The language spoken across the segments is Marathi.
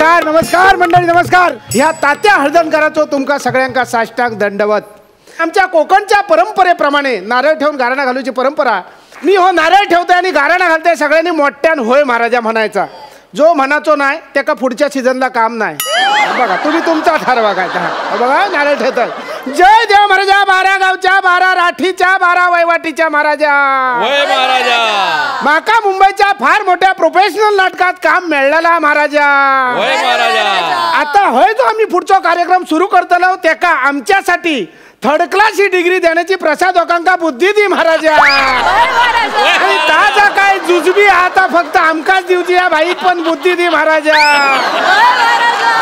नमस्कार नमस्कार मंडळी नमस्कार. ह्या तात्या हळदणकरांचो तुमका सगळ्यांका साष्टांग दंडवत. आमच्या कोकणच्या परंपरेप्रमाणे नारळ ठेवून गाराणा घालूची परंपरा. मी हो नारळ ठेवतोय आणि गाराणा घालतोय सगळ्यांनी मोठ्यान होय महाराजा म्हणायचा. जो म्हणाचो नाही त्याका पुढच्या सीझनला काम नाही. बघा तुम्ही तुमचा ठरवा काय. बघा नारळ ठेवतात. जय देव महाराजा 12 गावच्या 12 राठीच्या 12 वैवाटीच्या महाराजा. होय महाराजा. माका मुंबईच्या फार मोठ्या प्रोफेशनल नाटकात काम मिळालेला महाराजा. होय महाराजा. आता होय जो आम्ही पुढचा कार्यक्रम सुरू करतलो त्याका आमच्यासाठी थर्ड क्लास ही डिग्री देण्याची प्रसाद लोकांका बुद्धी दी महाराजा. आणि ताजा काय जुजबी आता फक्त आमकाच दिवची या भाईक पण बुद्धी दी महाराजा.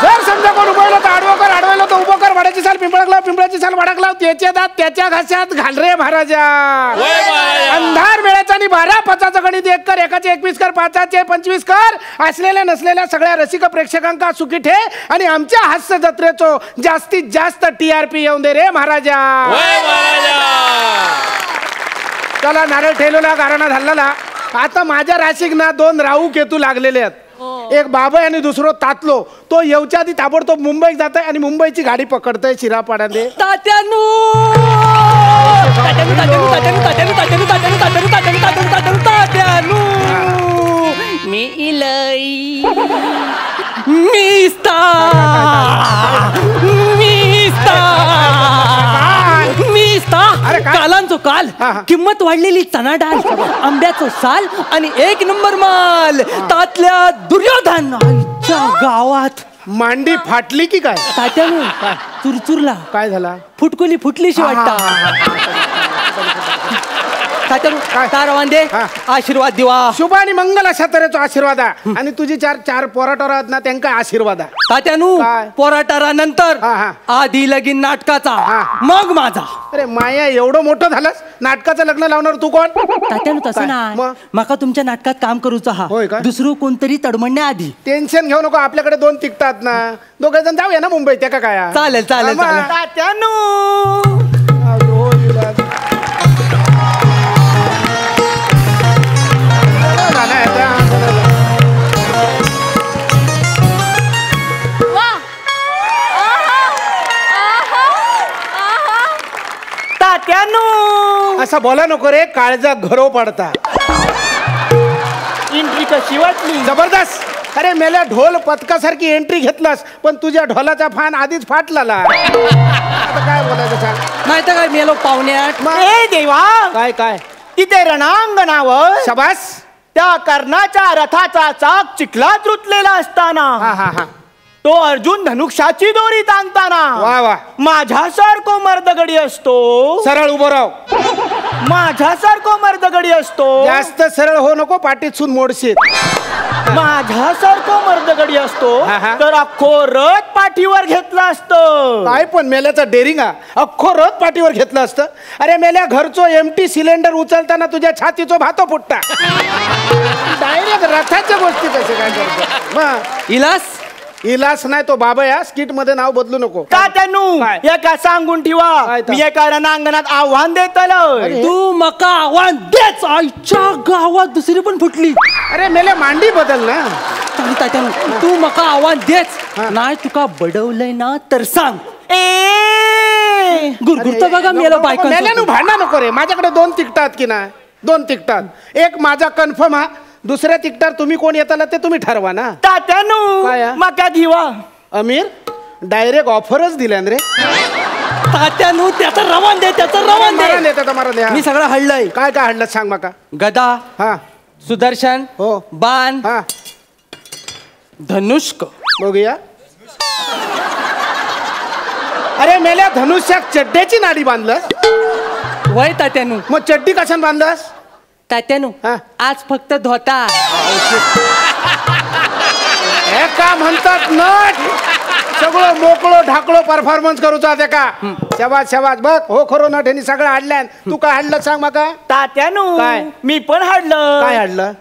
जर समजा कोण उभं तर आडवं कर, आडवायला तर उभं कर. वडाची साल पिंपळाला, पिंपळाची साल वडाक लाव. त्याच्या दात त्याच्या घासात घाल रे महाराजा. अंधार वेळेचा आणि 12 5चं गणित 1 कर, 1चे 21 कर, 5चे 25 कर. असलेल्या नसलेल्या सगळ्या रसिक प्रेक्षकांका सुखी ठे आणि आमच्या हास्य जत्रेचो जास्तीत जास्त TRP येऊन दे रे महाराजा. चला नारळ ठेवलेला गाराणा झालेला. आता माझ्या राशीक ना 2 राहू केतू लागलेले आहेत. एक बाबा आणि दुसरो तातलो. तो येऊच्या आधी ताबडतोब मुंबईत जात आणि मुंबईची गाडी पकडतोय शिरापाड्याने. तात्यानू मी इलई कालांचो काल किंमत वाढलेली चना डाळ, आंब्याचो साल आणि 1 नंबर माल. तातल्या दुर्योधन गावात मांडी फाटली की काय? तात्यानू चुरचुरला. काय झाला? फुटकुली फुटलीशी वाटता. तात्यानू तार वांदे आशीर्वाद दिवा. शुभ आणि मंगल अशा तऱ्हेचो आशीर्वाद. आणि तुझी 4 पोराटोरा ना त्यांना आशीर्वाद. तात्यानू पोराटारा नंतर आधी लगीन नाटकाचा, मग माझा. अरे माया एवढं मोठं झालंस, नाटकाचं लग्न लावणार तू कोण? तात्यानू तसं नाही, माका तुमच्या नाटकात काम करूचा हा. होय का? दुसरं कोणतरी तडमडण्या आधी. टेन्शन घेऊ नको, आपल्याकडे 2 तिकटात ना. 2 जण जाऊया ना मुंबईत. त्या काय चालेल चालेल. तात्यानू असं बोला नको रे, काळजात घरो पडता. एंट्री कशी वाटली? जबरदस्त. अरे मेल्या ढोल पथकासारखी एंट्री घेतलास, पण तुझ्या ढोलाचा फान आधीच फाटला. आता काय बोलायचं सांग? नाही तर काय मेलो पाहुण्यात. देवा काय काय तिथे रणांगणावर शबास त्या कर्णाच्या रथाचा चाक चिखलात रुतलेला असताना तो अर्जुन धनुष्याची दोरी ताणताना वा वा माझ्यासारखो मर्दगडी असतो. सरळ उभं राव. माझ्यासारखो मर्दगडी असतो. जास्त सरळ हो नको, पाठीत मोडशील. माझ्यासारखो मर्दगडी असतो तर अख्खो रथ पाठीवर घेतला असतं. काय पण मेल्याचा डेरिंग अख्खो रथ पाठीवर घेतलं असतं. अरे मेल्या घरचो एमटी सिलेंडर उचलताना तुझ्या छातीचो भातो फुटता. डायरेक्ट रथाच्या गोष्टी कसे काय करतो? इलास नाही तो बाबा. या स्किट मध्ये नाव बदलू नको. तात्यानू एका सांगून ठेवा, मी एका रणांगणात आव्हान देतलो. तू मका आव्हान देच. आईच्या गावात दुसरी पण फुटली. अरे मेल्या मांडी बदल ना. तात्यानू तू मका आव्हान देच. नाही तुका बडवलंय ना तर सांग. गुरगुरतो बघा मेलो बायको. मेल्यानू भांडा नको रे. माझ्याकडे 2 तिकटात की नाही? 2 तिकटात. एक माझा कन्फर्म हा. दुसऱ्या तिकटार तुम्ही कोण येताना ते तुम्ही ठरवा ना. तात्यानू मका घेवा. अमीर डायरेक्ट ऑफरच दिल्या रे. तात्यानू त्याचं रवान दे, त्याचं रवान दे. मी सगळं हडलंय. काय काय हडलं सांग माका. गदा, सुदर्शन, हो, बाण, धनुष्क. बघूया. अरे मेल्या धनुष्याक चड्ड्याची नाडी बांधलंस? वय तात्यानू. मग चड्डी कशाने बांधलंस? तात्यानू आज फक्त धोता. हे का म्हणतात नट. सगळं मोकळो ढाकळो परफॉर्मन्स करूचा ते का. शबाज शबाज. बघ हो खरो नट ह्यांनी सगळं हाडल्यान. तू काय हाडलं सांग माका. तात्यानू काय? मी पण हाडलं. काय हाडलं?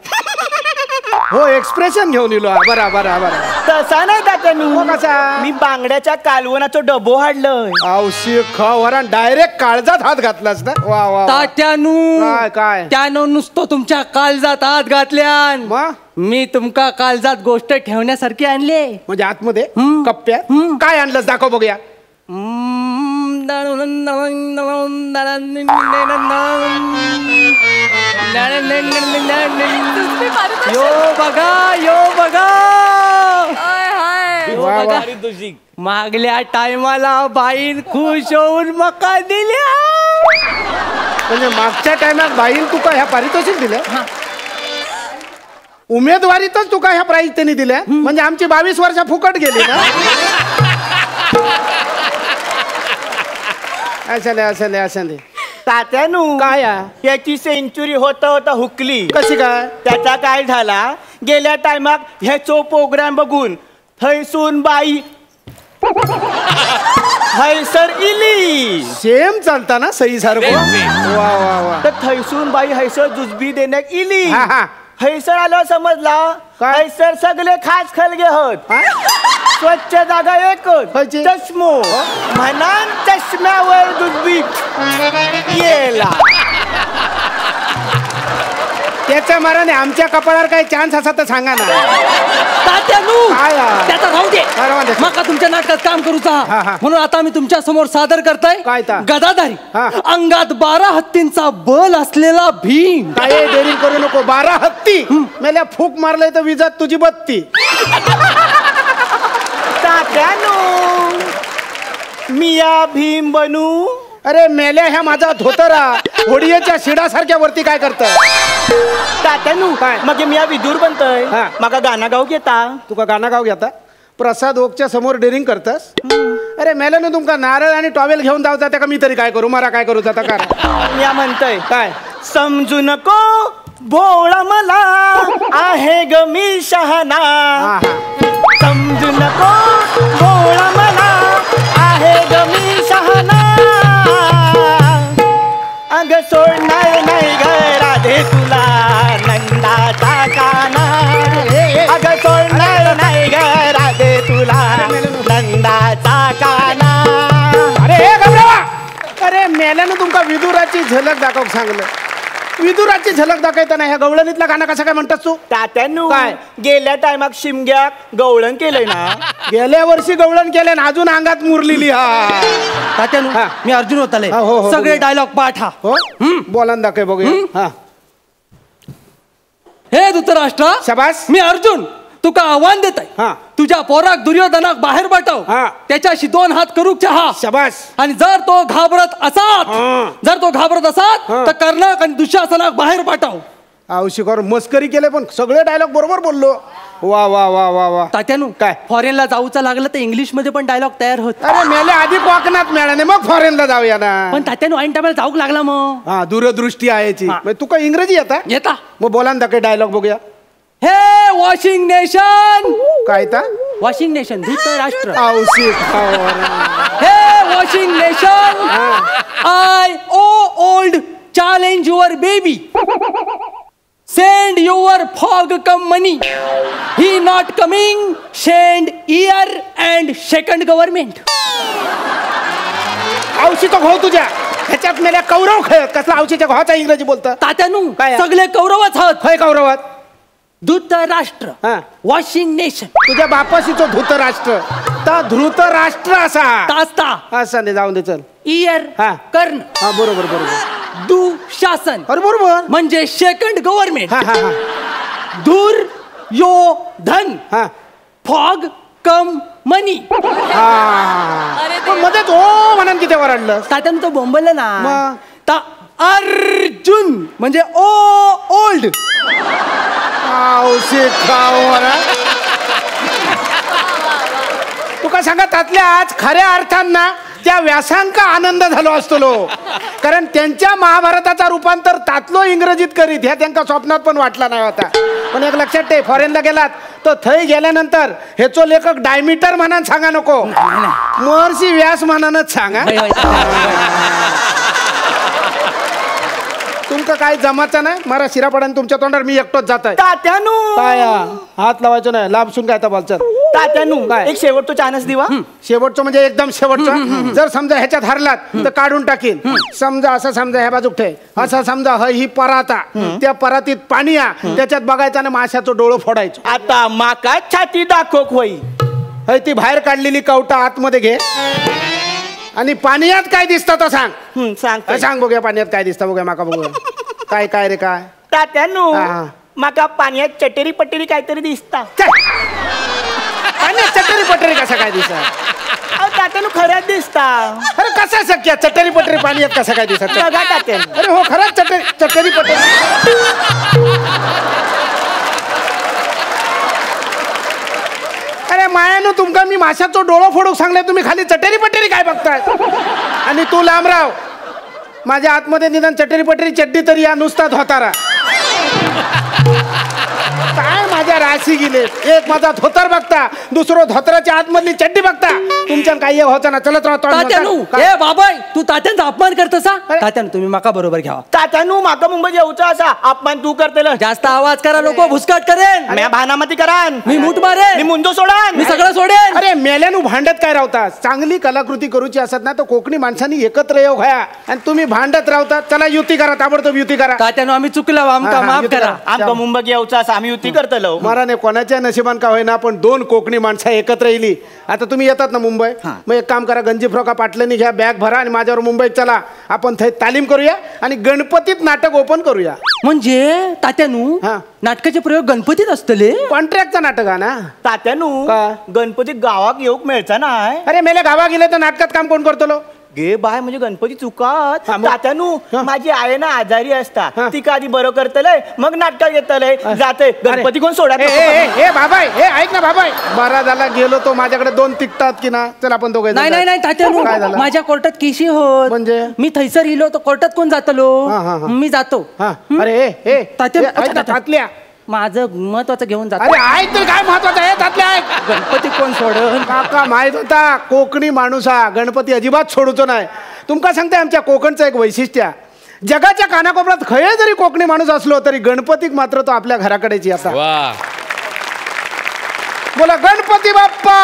हो एक्सप्रेशन घेऊन येलो. बरा बरा बरा. तसा नाही तात्यानू. कसा? मी बांगड्याच्या कालवनाचं डबो हाडलंय. औशी खवरान डायरेक्ट काळजात हात घातलास ना. वा वा. तात्यानू काय काय त्यानं नुसतं तुमच्या काळजात हात घातल्यान. मी तुमका काळजात गोष्ट ठेवण्यासारखी आणली म्हणजे आतमध्ये हम्म. कप्प्यात हम्म. काय आणलंस दाखव बघूया. यो बघा यो बघा यो वा, वा. बघा. मागल्या टायमाला बाईन खुश होऊन मका दिल्या. म्हणजे मागच्या टायमात बाईन तुका ह्या पारितोषिक दिलं. उमेदवारीतच तुका ह्या प्राईज त्यांनी दिल्या. म्हणजे आमची 22 वर्ष फुकट गेली ना. असले तात्यानू काय याची सेंचुरी होता होता हुकली. कशी काय. त्याचा काय झाला, गेल्या टायमाक ह्याचो प्रोग्राम बघून थैसून बाई हैसर इली. सेम चालता ना सही सारखं. Same. वा वा वा. तर थैसून बाई हैसर जुजबी देण्यात इली. हा, हा. हैसर आलो समजला. काय? हैसर सगळे खास खलगे होत. हा? स्वच्छ जागा एकच खयची? चष्मो. म्हणान चष्म्यावर जुजबी येला. त्याच्या माराने आमच्या कपाळावर काही चान्स असा तर सांगा ना. तात्यानू काय त्याचा राहू दे. काय राहू दे? मका तुमच्या नाटकात काम करूचा हा, हा. म्हणून आता मी तुमच्या समोर सादर करताय काय ता? गदाधारी हा. अंगात 12 हत्तींचा बल असलेला भीम. काय देरी करू नको. 12 हत्ती मेल्या फूक मारलंय तर विजात तुझी बत्ती. तात्यानू मिया भीम बनू. अरे मेल्या ह्या माझा धोतरा होडियाच्या शिडासारख्या वरती काय करत. तात्यानू काय? मग मिया विदूर बनतय. हा. मका गाणं गाव घेता. तुका गाणं गाव घेता. प्रसाद ओकच्या समोर डेअरिंग करतस. अरे मेल्यानं तुमका नारळ आणि टॉवेल घेऊन जावता त्या का मी तरी काय करू. मला काय करू जाता का. मिया म्हणतय काय समजू नको भोळा मला आहे ग मी शहाणा. हा, हा. समजू नको भोळा मला आहे ग मी शहाणा. अग सोडणार नाही ग राधे तुला नंदाचा काना. अग सोडणार नाही ग राधे तुला नंदाचा काना. अरे हे घबरावा. अरे मेल्यानं तुमका विदुराची झलक दाखव सांगलं. विदुराची झलक दाखवताना ह्या गवळणीतला गाणं कसं काय म्हणतात तू. तात्यानू काय? गेल्या टायमाक शिमग्याक गवळण केलंय ना. गेल्या वर्षी गवळण केलं ना अजून अंगात मुरलेली. हा तात्यानू हा. मी अर्जुन होताले हा, हो, हो, सगळे बोला. डायलॉग पाठ हा. हो बोला ना दाखव बघूया. हा हे धृतराष्ट्र शाबास. मी अर्जुन तुका आव्हान देत आहे. हा. तुझ्या पोराक दुर्योधनाक बाहेर पाठव. हा. त्याच्याशी 2 हात करू चहा. शाबास. आणि जर तो घाबरत हा. असात हा. तर कर्णक आणि दुःशासनाक बाहेर पाठव. औशिकावर मस्करी केले पण सगळे डायलॉग बरोबर बोललो. वा वा वा वा वा. तात्यानू काय? फॉरेनला जाऊचं लागलं तर इंग्लिश मध्ये पण डायलॉग तयार होत. अरे मेले आधी कोकणात मिळाले मग फॉरेनला जाऊया ना. पण तात्यानू ऐन टायमाला जाऊक लागला मग. हा दूरदृष्टी आहेची. हा. मग तुका इंग्रजी येता. येता. मग बोला ना दाखव डायलॉग बघूया. हे वॉशिंग नेशन. काय ता वॉशिंग नेशन धृतराष्ट्र. औशिक. हे washing nation I old challenge your baby. Send your fog come money. He not coming. Send ear and second government. औशीचा घाव तुझ्या ह्याच्यात मेल्या कौरव खेळ कसला औशीच्या घावाचा इंग्रजी बोलतं. तात्यानू काय? सगळे कौरवच आहोत. खय कौरवात. धृतराष्ट्र हा. वॉशिंग नेशन तुझ्या बापाशीचो धृतराष्ट्र ता धृतराष्ट्र असा तास्ता असा नाही जाऊन दे चल. इयर हा. कर्ण हा बरोबर बरोबर. दुःशासन अरे बरोबर. म्हणजे सेकंड गव्हर्नमेंट. हा हा हा दुर्योधन हा फॉग कम मनी. हा. पण मध्येच ओ म्हणून किती वरडलं. तात्यानं तो बोंबललं ना. मग? ता अर्जुन म्हणजे ओल्ड. औषध तुका सांगा त्यातल्या आज खऱ्या अर्थांना त्या व्यासांका आनंद झालो असतो. कारण त्यांच्या महाभारताचा रूपांतर तातलो इंग्रजीत करीत ह्या त्यांना स्वप्नात पण वाटला नाही होता. पण एक लक्षात ठेव फॉरेनला गेलात तर थंय गेल्यानंतर हेचो लेखक डायमीटर म्हणान सांगा नको. महर्षी व्यास म्हणानच सांगा. तुमका काय जमाचं नाही. मारा शिरापडाने तुमच्या तोंडावर मी एकटोच जात आहे. तात्यानू काय हात लावायचं नाही. लांबसून काय तर बोलचाल. तात्यानू काय? एक शेवटचा चान्स दिवा. शेवटचं म्हणजे एकदम शेवटचं. जर समजा ह्याच्यात हरलात तर काढून टाकीन. समजा असं समजा ह्या बाजूक ठे, असं समजा ही पराता, त्या परातीत पाणी आ, त्याच्यात बघायचं आणि माशाचं डोळं फोडायचं. आता माका छाती दाखवक होई. ती बाहेर काढलेली कवटा आतमध्ये घे आणि पाण्यात काय दिसतं तर सांग. सांग सांग बघूया पाण्यात काय दिसतं बघूया माका बघूया. काय काय रे काय तात्यानू हा. माका पाण्यात चटेरी पटेरी काहीतरी दिसता. पाण्यात चटरी पटरी कसं काय दिसत. तात्यानू खरंच दिसता. अरे कसं शक्य चटरी पटरी पाण्यात कसं काय दिसत. बघा तात्यानू. अरे हो खरंच चटरी पटरी. अरे मायानो तुमका मी माशाचं डोळं फोडूक सांगले, तुम्ही खाली चटेरी पटेरी काय बघताय. आणि तू लांबराव माझ्या आतमध्ये निदान चटेरी पटेरी चड्डी तरी या नुसता धोतारा. काय माझ्या राशी गेले. एक माझा धोतर बघता, दुसरं धोतराच्या आतमधली चड्डी बघता. तुमच्या काही होतं ना. चलत तात्यानू राहतो. ए बाबाय तू तात्यांचा अपमान करतसा. तात्यानू तुम्ही माका बरोबर घ्यावा. तात्यानू माका मुंबई येऊचा असा अपमान तू करतेल. जास्त आवाज करा लोक भुसकाट करेन. म्या भानामती करान. मी मूठ मारेन. मी मुंजो सोडान. मी सगळं सोडेन. अरे मेल्यानु भांडत काय राहता. चांगली कलाकृती करूची असत ना तर कोकणी माणसांनी एकत्र येऊ घ्या. आणि तुम्ही भांडत राहता. चला युती करा, ताबडतोब युती करा. तात्यानू आम्ही चुकलो, आमका माफ युती करा. करा. आमका मुंबई येऊचा असा आम्ही युती करतलो. महाराने कोणाच्या नशिबान का होईना पण दोन कोकणी माणसं एकत्र येली. आता तुम्ही येतात ना मुंबई, मग एक काम करा, गंजी फ्रॉका पाटलांनी घ्या, बॅग भरा आणि माझ्यावर मुंबईत चला. आपण थंय तालीम करूया आणि गणपतीत नाटक ओपन करूया. म्हणजे तात्यानू हा. नाटकाचे प्रयोग गणपतीत असतले. कॉन्ट्रॅक्टचा नाटक आहे ना. तात्यानू काय? गणपती गावाक येऊक मिळचा नाही. अरे मेल्या गावा गेले तर नाटकात काम कोण करतो. गे बाय म्हणजे गणपती चुकात. हा, मग? तात्यानू हा. माझी आहे ना आजारी असता. हा. ती आधी बरं करतलंय मग नाटकात येतलंय जाते. गणपती कोण सोडा. ए बाबाय, हे ऐक ना बाबाय. बरा झाला गेलो तो, माझ्याकडे दोन तिकटात की ना. चल आपण दोघे. नाही नाही नाही तात्यानू काय झालं? माझ्या कोर्टात केशी होत. म्हणजे? मी थैसर इलो तर कोर्टात कोण जातलो. हा, हा, हा. मी जातो. हा. अरे ए तात्या- ऐक ना, तातल्या. माझं महत्वाचं घेऊन जातो. अरे ऐक तरी काय महत्वाचं आहे तातल्या. ऐक गणपती कोण सोडन. काका माहित होता कोकणी माणूस हा गणपती अजिबात सोडतो नाही. तुमका सांगते आमच्या कोकणचं एक वैशिष्ट्य, जगाच्या कानाकोपऱ्यात खय जरी कोकणी माणूस असलो तरी गणपतीक मात्र तो आपल्या घराकडेची असा. वा बोला गणपती बाप्पा.